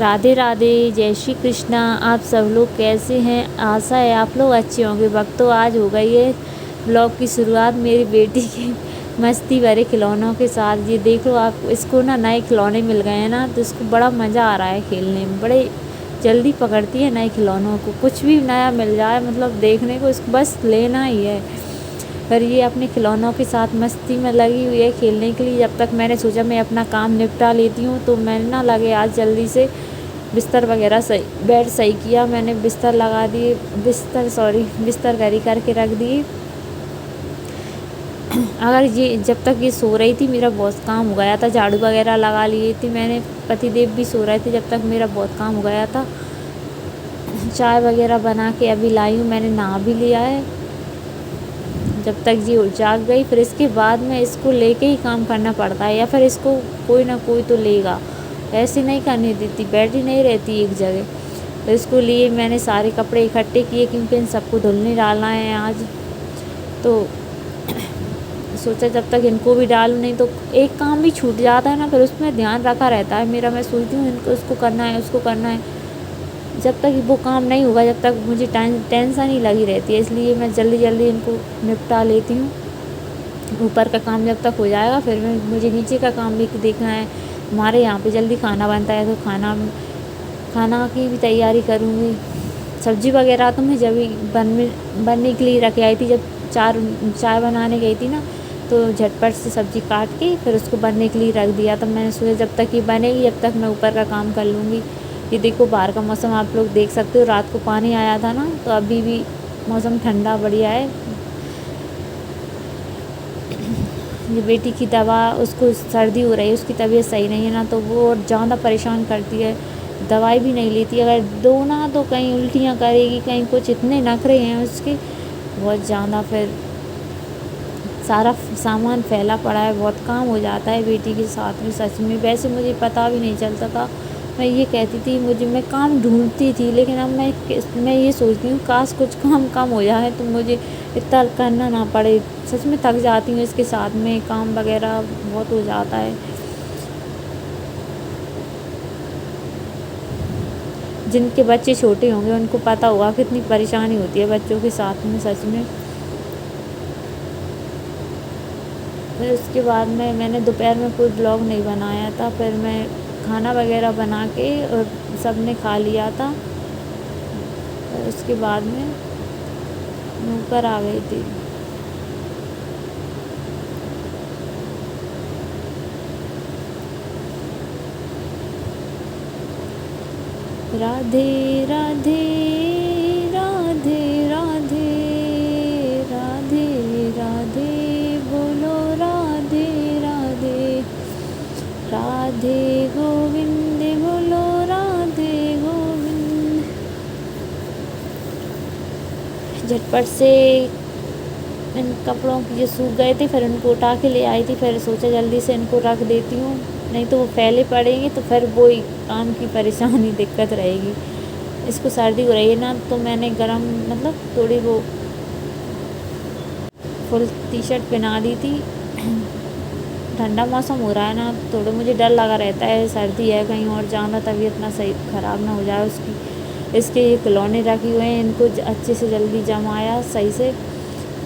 राधे राधे, जय श्री कृष्णा। आप सब लोग कैसे हैं? आशा है आप लोग अच्छे होंगे। वक्त तो आज हो गई है ब्लॉग की शुरुआत मेरी बेटी के मस्ती भरे खिलौनों के साथ। ये देखो, आप इसको ना नए खिलौने मिल गए हैं ना, तो इसको बड़ा मज़ा आ रहा है खेलने में। बड़े जल्दी पकड़ती है नए खिलौनों को, कुछ भी नया मिल जाए मतलब देखने को इसको बस लेना ही है। पर ये अपने खिलौनों के साथ मस्ती में लगी हुई है खेलने के लिए। जब तक मैंने सोचा मैं अपना काम निपटा लेती हूँ, तो मैंने ना लगे आज जल्दी से बिस्तर वगैरह सही, बेड सही किया मैंने, बिस्तर लगा दिए, बिस्तर गरी करके रख दिए। अगर ये जब तक ये सो रही थी मेरा बहुत काम हो गया था, झाड़ू वगैरह लगा लिए थी मैंने, पतिदेव भी सो रहे थे जब तक मेरा बहुत काम हो गया था। चाय वगैरह बना के अभी लाई हूँ, मैंने नहा भी लिया है। जब तक ये जाग गई फिर इसके बाद में इसको लेके ही काम करना पड़ता है, या फिर इसको कोई ना कोई तो लेगा, ऐसे नहीं करने देती, बैठी नहीं रहती एक जगह। तो इसको लिए मैंने सारे कपड़े इकट्ठे किए क्योंकि इन सबको धुलने डालना है आज। तो सोचा जब तक इनको भी डालूँ, नहीं तो एक काम भी छूट जाता है ना, फिर उसमें ध्यान रखा रहता है मेरा। मैं सोचती हूँ इनको इसको करना है, उसको करना है, जब तक वो काम नहीं होगा जब तक मुझे टेंशन ही लगी रहती है। इसलिए मैं जल्दी जल्दी इनको निपटा लेती हूँ। ऊपर का काम जब तक हो जाएगा फिर मुझे नीचे का काम भी देखना है। हमारे यहाँ पे जल्दी खाना बनता है, तो खाना की भी तैयारी करूँगी। सब्ज़ी वगैरह तो मैं जब बनने के लिए रख आई थी, जब चाय बनाने गई थी ना, तो झटपट से सब्ज़ी काट के फिर उसको बनने के लिए रख दिया। तब मैंने सोचा जब तक ये बनेगी जब तक मैं ऊपर का काम कर लूँगी। ये देखो बाहर का मौसम आप लोग देख सकते हो, रात को पानी आया था ना, तो अभी भी मौसम ठंडा बढ़िया है। ये बेटी की दवा, उसको सर्दी हो रही है, उसकी तबीयत सही नहीं है ना, तो वो और ज़्यादा परेशान करती है। दवाई भी नहीं लेती, अगर दो ना तो कहीं उल्टियाँ करेगी, कहीं कुछ, इतने नखरे हैं उसके बहुत ज़्यादा। फिर सारा सामान फैला पड़ा है, बहुत काम हो जाता है बेटी के साथ में सच में। वैसे मुझे पता भी नहीं चलता था, मैं ये कहती थी मैं काम ढूंढती थी, लेकिन अब मैं ये सोचती हूँ काश कुछ काम कम हो जाए तो मुझे इतना करना ना पड़े। सच में थक जाती हूँ इसके साथ में, काम वगैरह बहुत हो जाता है। जिनके बच्चे छोटे होंगे उनको पता होगा कितनी परेशानी होती है बच्चों के साथ में सच में। फिर उसके बाद में मैंने दोपहर में कोई ब्लॉग नहीं बनाया था, फिर मैं खाना वगैरह बना के और सब ने खा लिया था। फिर उसके बाद में मैं ऊपर आ गई थी। राधे राधे राधे राधे राधे राधे बोलो राधे राधे, राधे गोविंद बोलो राधे गोविंद। झटपट से इन कपड़ों की जो सूख गए थे फिर उनको उठा के ले आई थी। फिर सोचा जल्दी से इनको रख देती हूँ, नहीं तो वो फैले पड़ेंगे तो फिर वही काम की परेशानी दिक्कत रहेगी। इसको सर्दी हो रही है ना, तो मैंने गरम मतलब थोड़ी वो फुल टी शर्ट पहना दी थी। ठंडा मौसम हो रहा है ना, थोड़ा मुझे डर लगा रहता है सर्दी है कहीं और ज़्यादा तबीयत ना सही ख़राब ना हो जाए उसकी। इसके ये खिलौने रखे हुए हैं, इनको अच्छे से जल्दी जमाया सही से।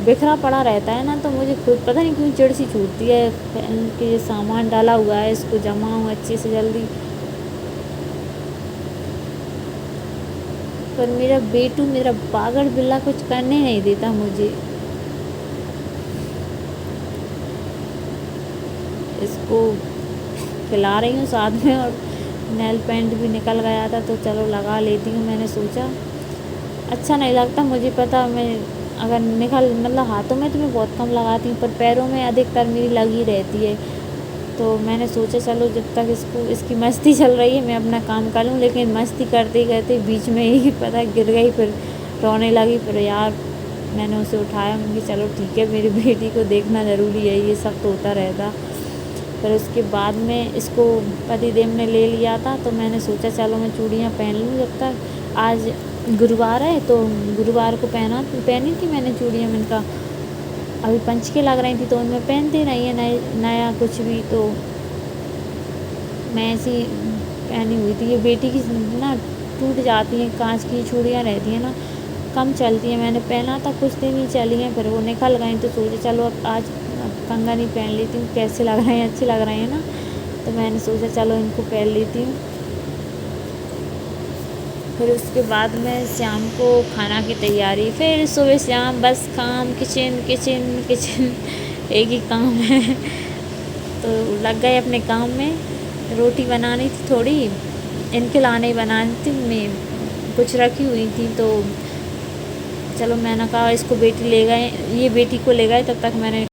बिखरा पड़ा रहता है ना, तो मुझे खुद पता नहीं क्यों चिड़ सी छूटती है कि ये सामान डाला हुआ है इसको जमाऊँ अच्छे से जल्दी। पर मेरा बेटू, मेरा पागल बिल्ला कुछ करने नहीं देता मुझे। इसको खिला रही हूँ साथ में, और नेल पेंट भी निकल गया था तो चलो लगा लेती हूँ। मैंने सोचा अच्छा नहीं लगता, मुझे पता, मैं अगर मतलब हाथों में तो मैं बहुत कम लगाती हूँ, पर पैरों में अधिकतर मेरी लगी रहती है। तो मैंने सोचा चलो जब तक इसकी मस्ती चल रही है मैं अपना काम कर लूँ। लेकिन मस्ती करते करते बीच में ही पता गिर गई, फिर रोने लगी। फिर यार मैंने उसे उठाया, मैंने कहा चलो ठीक है, मेरी बेटी को देखना ज़रूरी है, ये सब तो होता रहता। फिर उसके बाद में इसको पतिदेव ने ले लिया था, तो मैंने सोचा चलो मैं चूड़ियाँ पहन लूँ जब तक। आज गुरुवार है तो गुरुवार को पहनी थी मैंने चूड़ियाँ। मैंने कहा अभी पंच के लग रही थी तो उनमें पहनती नहीं है नया कुछ भी, तो मैं ऐसी पहनी हुई थी। ये बेटी की ना टूट जाती हैं, कांच की चूड़ियाँ रहती हैं ना, कम चलती हैं। मैंने पहना था, कुछ दिन ही चली हैं, फिर वो निकल गई। तो सोचे चलो अब आज कंगन ही पहन लेती हूँ, कैसे लग रहे हैं, अच्छे लग रहे हैं ना। तो मैंने सोचा चलो इनको पहन लेती हूँ। फिर उसके बाद में शाम को खाना की तैयारी, फिर सुबह शाम बस काम, किचन किचन किचन एक ही काम है। तो लग गए अपने काम में। रोटी बनानी थी थोड़ी, इनके लाने बनानी थी, मैं कुछ रखी हुई थी। तो चलो मैंने कहा इसको बेटी ले गए, ये बेटी को ले गए, तब तक मैंने